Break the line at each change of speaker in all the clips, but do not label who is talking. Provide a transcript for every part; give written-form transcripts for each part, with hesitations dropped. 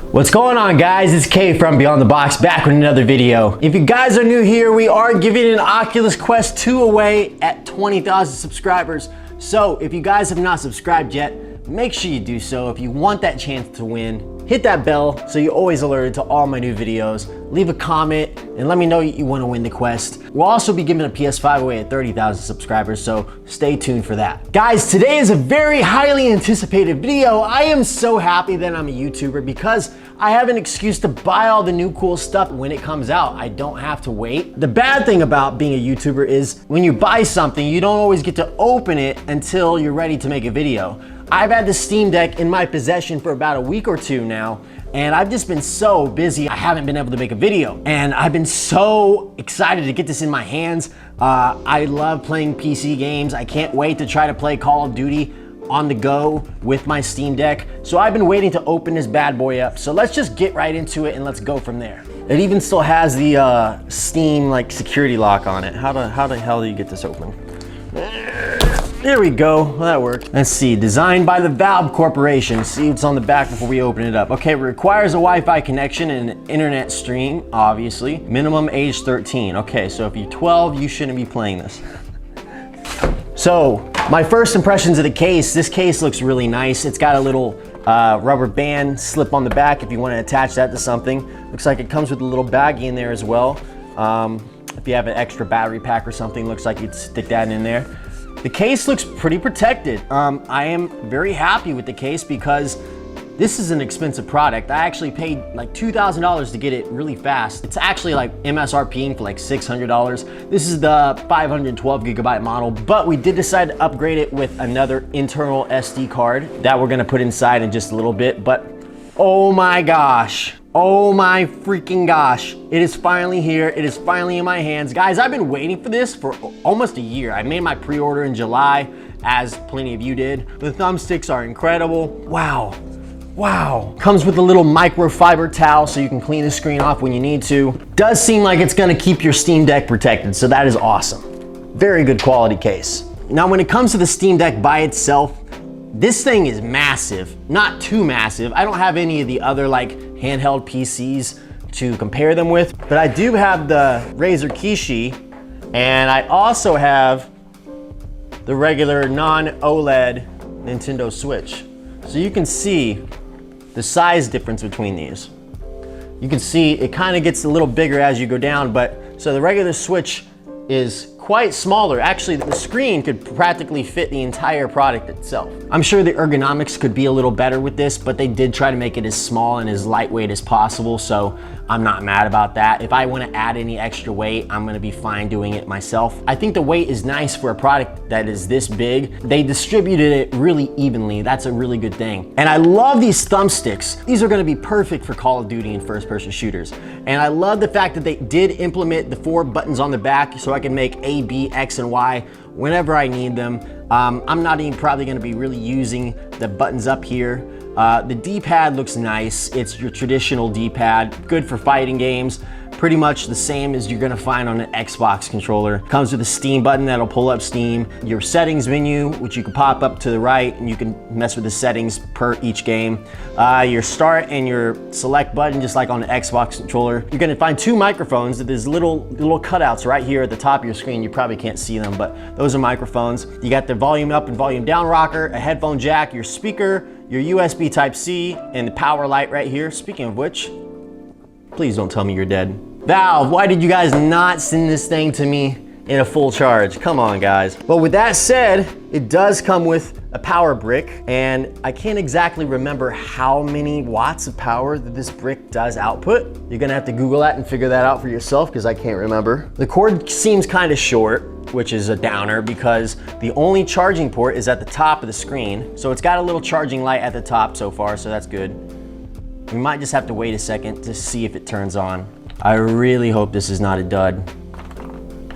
What's going on, guys? It's Kay from Beyond the Box, back with another video. If you guys are new here, we are giving an Oculus Quest 2 away at 20,000 subscribers. So if you guys have not subscribed yet, make sure you do so. If you want that chance to win, hit that bell so you're always alerted to all my new videos. Leave a comment and let me know you want to win the Quest. We'll also be giving a PS5 away at 30,000 subscribers, so stay tuned for that. Guys, today is a very highly anticipated video. I am so happy that I'm a YouTuber because I have an excuse to buy all the new cool stuff when it comes out. I don't have to wait. The bad thing about being a YouTuber is when you buy something, you don't always get to open it until you're ready to make a video. I've had the Steam Deck in my possession for about a week or two now, and I've just been so busy, I haven't been able to make a video. And I've been so excited to get this in my hands. I love playing PC games. I can't wait to try to play Call of Duty on the go with my Steam Deck. So I've been waiting to open this bad boy up. So let's just get right into it and let's go from there. It even still has the Steam security lock on it. How the hell do you get this open? There we go, well, that worked. Let's see, designed by the Valve Corporation. See what's on the back before we open it up. Okay, it requires a Wi-Fi connection and an internet stream, obviously. Minimum age 13. Okay, so if you're 12, you shouldn't be playing this. So, my first impressions of the case, this case looks really nice. It's got a little rubber band slip on the back if you want to attach that to something. Looks like it comes with a little baggie in there as well. If you have an extra battery pack or something, looks like you'd stick that in there. The case looks pretty protected. I am very happy with the case because this is an expensive product. I actually paid like $2,000 to get it really fast. It's actually like MSRPing for like $600. This is the 512 gigabyte model, but we did decide to upgrade it with another internal SD card that we're gonna put inside in just a little bit. But oh my gosh. Oh my freaking gosh. It is finally here. It is finally in my hands. Guys, I've been waiting for this for almost a year. I made my pre-order in July, as plenty of you did. The thumbsticks are incredible. Wow. Wow. Comes with a little microfiber towel so you can clean the screen off when you need to. Does seem like it's gonna keep your Steam Deck protected, so that is awesome. Very good quality case. Now, when it comes to the Steam Deck by itself, this thing is massive, not too massive. I don't have any of the other handheld PCs to compare them with, but I do have the Razer Kishi, and I also have the regular non-OLED Nintendo Switch. So you can see the size difference between these. You can see it kind of gets a little bigger as you go down, but so the regular Switch is quite smaller. Actually, the screen could practically fit the entire product itself. I'm sure the ergonomics could be a little better with this, but they did try to make it as small and as lightweight as possible, so I'm not mad about that. If I want to add any extra weight, I'm going to be fine doing it myself. I think the weight is nice for a product that is this big. They distributed it really evenly. That's a really good thing. And I love these thumbsticks. These are going to be perfect for Call of Duty and first-person shooters. And I love the fact that they did implement the 4 buttons on the back so I can make A, B, X, and Y whenever I need them. I'm not even probably going to be really using the buttons up here. The D-pad looks nice. It's your traditional D-pad, good for fighting games. Pretty much the same as you're gonna find on an Xbox controller. Comes with a Steam button that'll pull up Steam. Your settings menu, which you can pop up to the right, and you can mess with the settings per each game. Your start and your select button, just like on the Xbox controller. You're gonna find 2 microphones. There's little cutouts right here at the top of your screen. You probably can't see them, but those are microphones. You got the volume up and volume down rocker, a headphone jack, your speaker, your USB Type-C, and the power light right here. Speaking of which, please don't tell me you're dead. Valve, why did you guys not send this thing to me in a full charge? Come on, guys. Well, with that said, it does come with a power brick, and I can't exactly remember how many watts of power that this brick does output. You're gonna have to Google that and figure that out for yourself because I can't remember. The cord seems kind of short, which is a downer because the only charging port is at the top of the screen. So it's got a little charging light at the top so far, so that's good. We might just have to wait a second to see if it turns on. I really hope this is not a dud.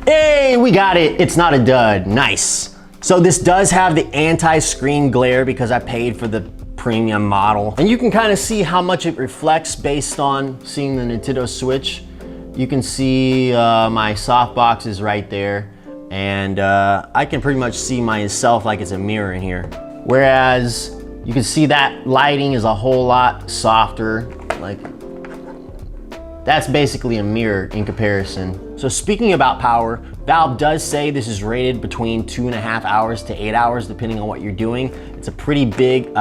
Hey, we got it. It's not a dud. Nice. So this does have the anti-screen glare because I paid for the premium model. And you can kind of see how much it reflects based on seeing the Nintendo Switch. You can see my softbox is right there. And I can pretty much see myself like it's a mirror in here. Whereas you can see that lighting is a whole lot softer. Like, that's basically a mirror in comparison. So speaking about power, Valve does say this is rated between 2.5 hours to 8 hours, depending on what you're doing. It's a pretty big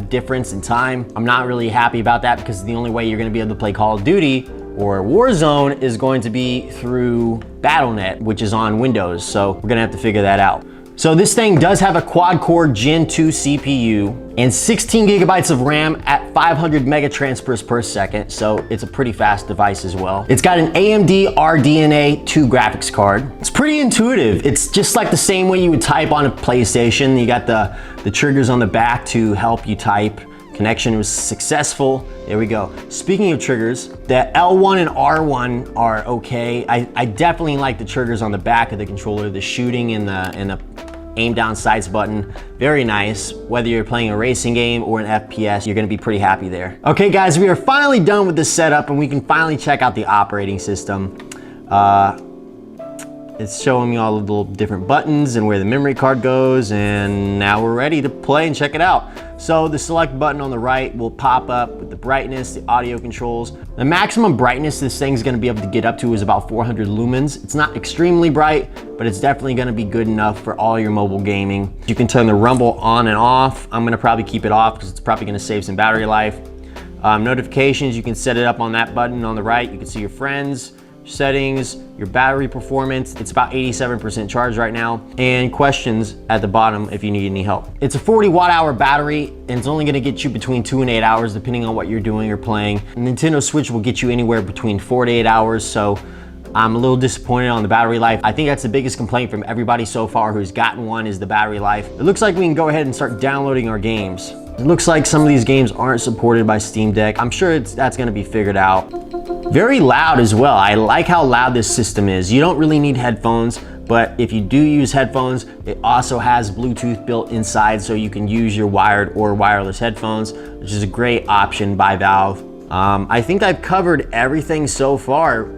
difference in time. I'm not really happy about that because the only way you're gonna be able to play Call of Duty or Warzone is going to be through Battle.net, which is on Windows. So we're gonna have to figure that out. So this thing does have a quad-core Gen 2 CPU and 16 gigabytes of RAM at 500 megatransfers per second, so it's a pretty fast device as well. It's got an AMD RDNA 2 graphics card. It's pretty intuitive. It's just like the same way you would type on a PlayStation. You got the triggers on the back to help you type. Connection was successful. There we go. Speaking of triggers, the L1 and R1 are okay. I definitely like the triggers on the back of the controller, the shooting and the aim down sights button. Very nice. Whether you're playing a racing game or an FPS, you're gonna be pretty happy there. Okay guys, we are finally done with the setup and we can finally check out the operating system. It's showing me all the little different buttons and where the memory card goes, and now we're ready to play and check it out. So the select button on the right will pop up with the brightness, the audio controls. The maximum brightness this thing's gonna be able to get up to is about 400 lumens. It's not extremely bright, but it's definitely gonna be good enough for all your mobile gaming. You can turn the rumble on and off. I'm gonna probably keep it off because it's probably gonna save some battery life. Notifications, you can set it up on that button on the right. You can see your friends, settings, your battery performance. It's about 87% charged right now, and questions at the bottom if you need any help. It's a 40 watt-hour battery, and it's only gonna get you between 2 and 8 hours depending on what you're doing or playing. The Nintendo Switch will get you anywhere between 4 to 8 hours, so I'm a little disappointed on the battery life. I think that's the biggest complaint from everybody so far who's gotten one is the battery life. It looks like we can go ahead and start downloading our games. It looks like some of these games aren't supported by Steam Deck. I'm sure that's gonna be figured out. Very loud as well. I like how loud this system is. You don't really need headphones, but if you do use headphones, it also has Bluetooth built inside, so you can use your wired or wireless headphones, which is a great option by Valve. I think I've covered everything so far,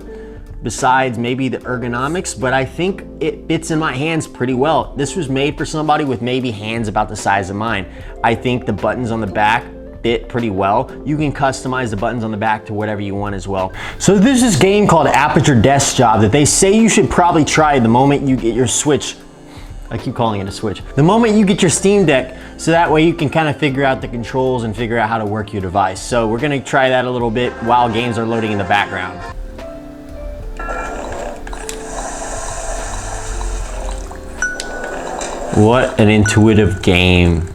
besides maybe the ergonomics, but I think it fits in my hands pretty well. This was made for somebody with maybe hands about the size of mine. I think the buttons on the back fit pretty well. You can customize the buttons on the back to whatever you want as well. So there's this game called Aperture Desktop that they say you should probably try the moment you get your Switch. I keep calling it a Switch. The moment you get your Steam Deck, so that way you can kind of figure out the controls and figure out how to work your device. So we're gonna try that a little bit while games are loading in the background. What an intuitive game.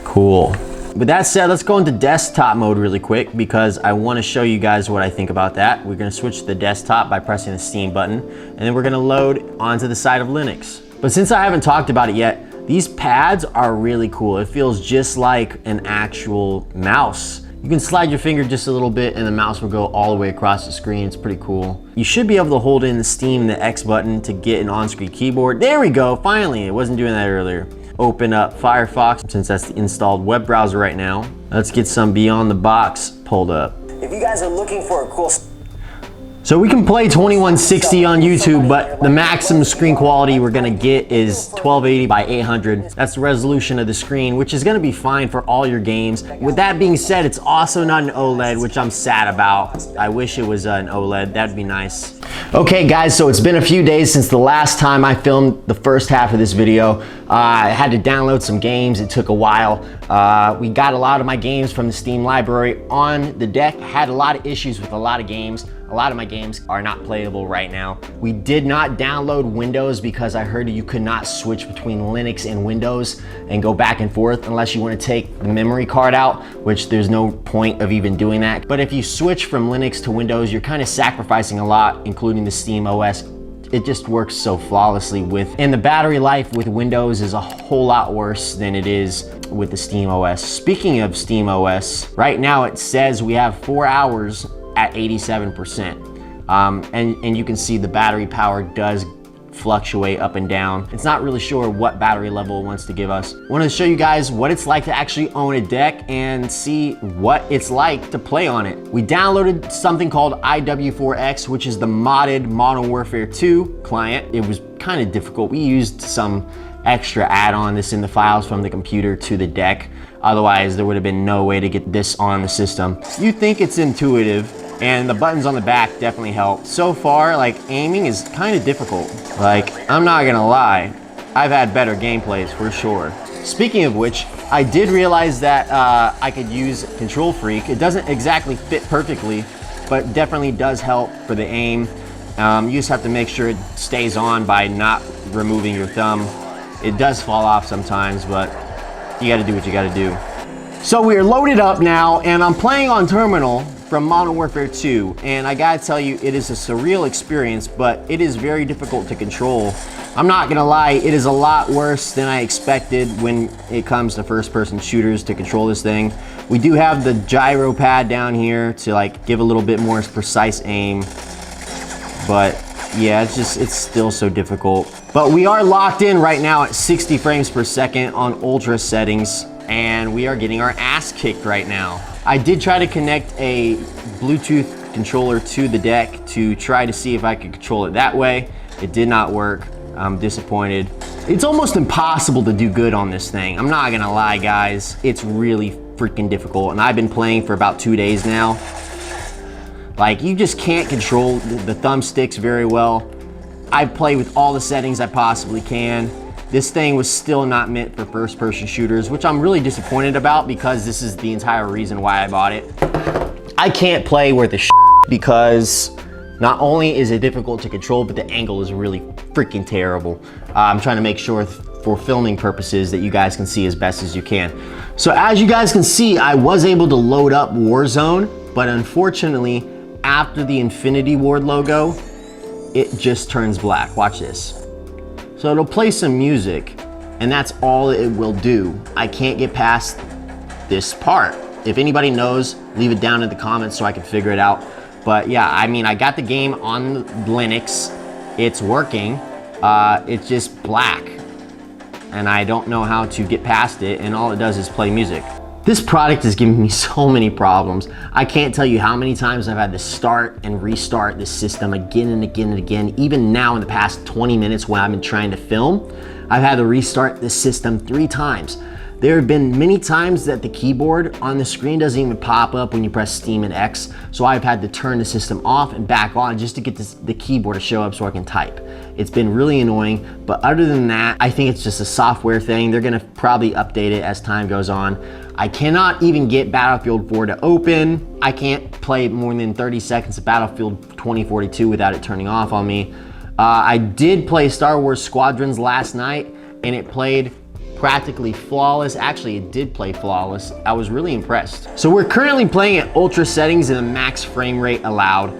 Cool. With that said, let's go into desktop mode really quick because I want to show you guys what I think about that. We're going to switch to the desktop by pressing the Steam button, and then we're going to load onto the side of Linux. But since I haven't talked about it yet, these pads are really cool. It feels just like an actual mouse. You can slide your finger just a little bit and the mouse will go all the way across the screen. It's pretty cool. You should be able to hold in the Steam and the X button to get an on-screen keyboard. There we go, finally. It wasn't doing that earlier. Open up Firefox, since that's the installed web browser right now. Let's get some Beyond the Box pulled up.
If you guys are looking for a cool...
So we can play 2160 on YouTube, but the maximum screen quality we're gonna get is 1280 by 800. That's the resolution of the screen, which is gonna be fine for all your games. With that being said, it's also not an OLED, which I'm sad about. I wish it was an OLED, that'd be nice. Okay guys, so it's been a few days since the last time I filmed the first half of this video. I had to download some games, it took a while. We got a lot of my games from the Steam library on the deck. I had a lot of issues with a lot of games. A lot of my games are not playable right now. We did not download Windows because I heard you could not switch between Linux and Windows and go back and forth unless you want to take the memory card out, which there's no point of even doing that. But if you switch from Linux to Windows, you're kind of sacrificing a lot, including the SteamOS. It just works so flawlessly with, and the battery life with Windows is a whole lot worse than it is with the SteamOS. Speaking of SteamOS, right now it says we have 4 hours at 87%. And you can see the battery power does fluctuate up and down. It's not really sure what battery level it wants to give us. I want to show you guys what it's like to actually own a deck and see what it's like to play on it. We downloaded something called IW4X, which is the modded Modern Warfare 2 client. It was kind of difficult. We used some extra add-on this in the files from the computer to the deck. Otherwise, there would have been no way to get this on the system. You think it's intuitive, and the buttons on the back definitely help. So far, like, aiming is kind of difficult. Like, I'm not gonna lie, I've had better gameplays for sure. Speaking of which, I did realize that I could use Control Freak. It doesn't exactly fit perfectly, but definitely does help for the aim. You just have to make sure it stays on by not removing your thumb. It does fall off sometimes, but you gotta do what you gotta do. So we're loaded up now, and I'm playing on Terminal from Modern Warfare 2, and I gotta tell you, it is a surreal experience, but it is very difficult to control. I'm not gonna lie, it is a lot worse than I expected when it comes to first-person shooters to control this thing. We do have the gyro pad down here to like give a little bit more precise aim, but yeah, it's still so difficult. But we are locked in right now at 60 frames per second on ultra settings, and we are getting our ass kicked right now. I did try to connect a Bluetooth controller to the deck to try to see if I could control it that way. It did not work. I'm disappointed. It's almost impossible to do good on this thing. I'm not gonna lie, guys. It's really freaking difficult, and I've been playing for about 2 days now. Like, you just can't control the thumbsticks very well. I play with all the settings I possibly can. This thing was still not meant for first-person shooters, which I'm really disappointed about because this is the entire reason why I bought it. I can't play worth a shit because not only is it difficult to control, but the angle is really freaking terrible. I'm trying to make sure for filming purposes that you guys can see as best as you can. So as you guys can see, I was able to load up Warzone, but unfortunately, after the Infinity Ward logo, it just turns black. Watch this. So it'll play some music, and that's all it will do. I can't get past this part. If anybody knows, leave it down in the comments so I can figure it out. But yeah, I mean, I got the game on Linux. It's working. It's just black, and I don't know how to get past it, and all it does is play music. This product is giving me so many problems. I can't tell you how many times I've had to start and restart this system again and again and again. Even now in the past 20 minutes when I've been trying to film, I've had to restart this system 3 times. There have been many times that the keyboard on the screen doesn't even pop up when you press Steam and X, so I've had to turn the system off and back on just to get the keyboard to show up so I can type. It's been really annoying, but other than that, I think it's just a software thing. They're gonna probably update it as time goes on. I cannot even get Battlefield 4 to open. I can't play more than 30 seconds of Battlefield 2042 without it turning off on me. I did play Star Wars Squadrons last night, and it played practically flawless. Actually, it did play flawless. I was really impressed. So we're currently playing at ultra settings and a max frame rate allowed,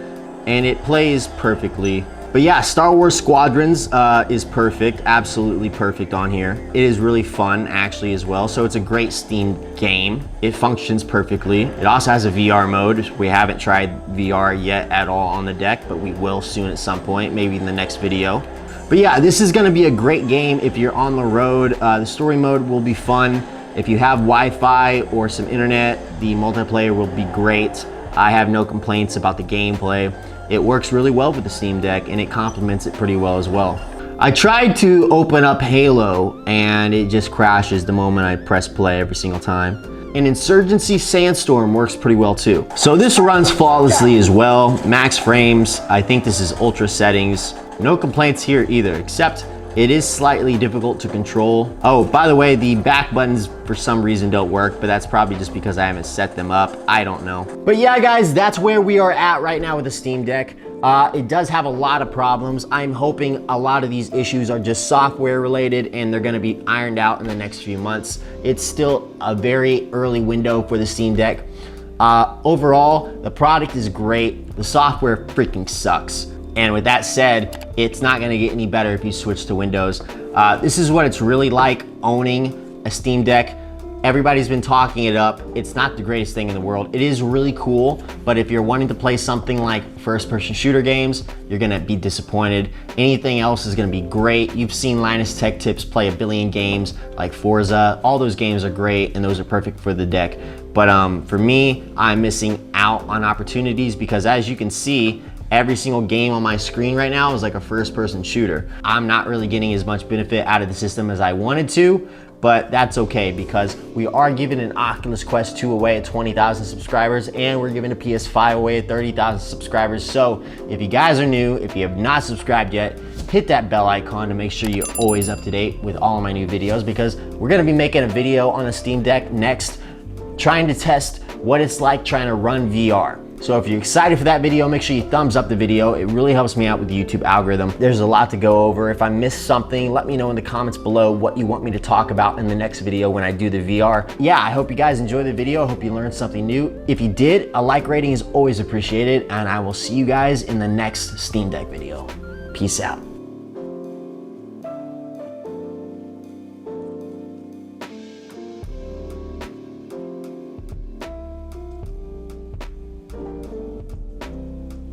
and it plays perfectly. But yeah, Star Wars Squadrons is perfect, absolutely perfect on here. It is really fun actually as well, so it's a great Steam game. It functions perfectly. It also has a VR mode. We haven't tried VR yet at all on the deck, but we will soon at some point, maybe in the next video. But yeah, this is gonna be a great game if you're on the road. The story mode will be fun. If you have Wi-Fi or some internet, the multiplayer will be great. I have no complaints about the gameplay. It works really well with the Steam Deck, and it complements it pretty well as well. I tried to open up Halo, and it just crashes the moment I press play every single time. And Insurgency Sandstorm works pretty well too. So this runs flawlessly as well. Max frames, I think this is ultra settings. No complaints here either, except it is slightly difficult to control. Oh, by the way, the back buttons for some reason don't work, but that's probably just because I haven't set them up. I don't know. But yeah, guys, that's where we are at right now with the Steam Deck. It does have a lot of problems. I'm hoping a lot of these issues are just software related and they're gonna be ironed out in the next few months. It's still a very early window for the Steam Deck. Overall, the product is great. The software freaking sucks. And with that said, it's not gonna get any better if you switch to Windows. This is what it's really like owning a Steam Deck. Everybody's been talking it up. It's not the greatest thing in the world. It is really cool, but if you're wanting to play something like first-person shooter games, you're gonna be disappointed. Anything else is gonna be great. You've seen Linus Tech Tips play a billion games like Forza. All those games are great, and those are perfect for the deck. But for me, I'm missing out on opportunities because as you can see, every single game on my screen right now is like a first-person shooter. I'm not really getting as much benefit out of the system as I wanted to, but that's okay because we are giving an Oculus Quest 2 away at 20,000 subscribers, and we're giving a PS5 away at 30,000 subscribers. So if you guys are new, if you have not subscribed yet, hit that bell icon to make sure you're always up to date with all of my new videos, because we're gonna be making a video on a Steam Deck next, trying to test what it's like trying to run VR. So if you're excited for that video, make sure you thumbs up the video. It really helps me out with the YouTube algorithm. There's a lot to go over. If I missed something, let me know in the comments below what you want me to talk about in the next video when I do the VR. Yeah, I hope you guys enjoyed the video. I hope you learned something new. If you did, a like rating is always appreciated, and I will see you guys in the next Steam Deck video. Peace out.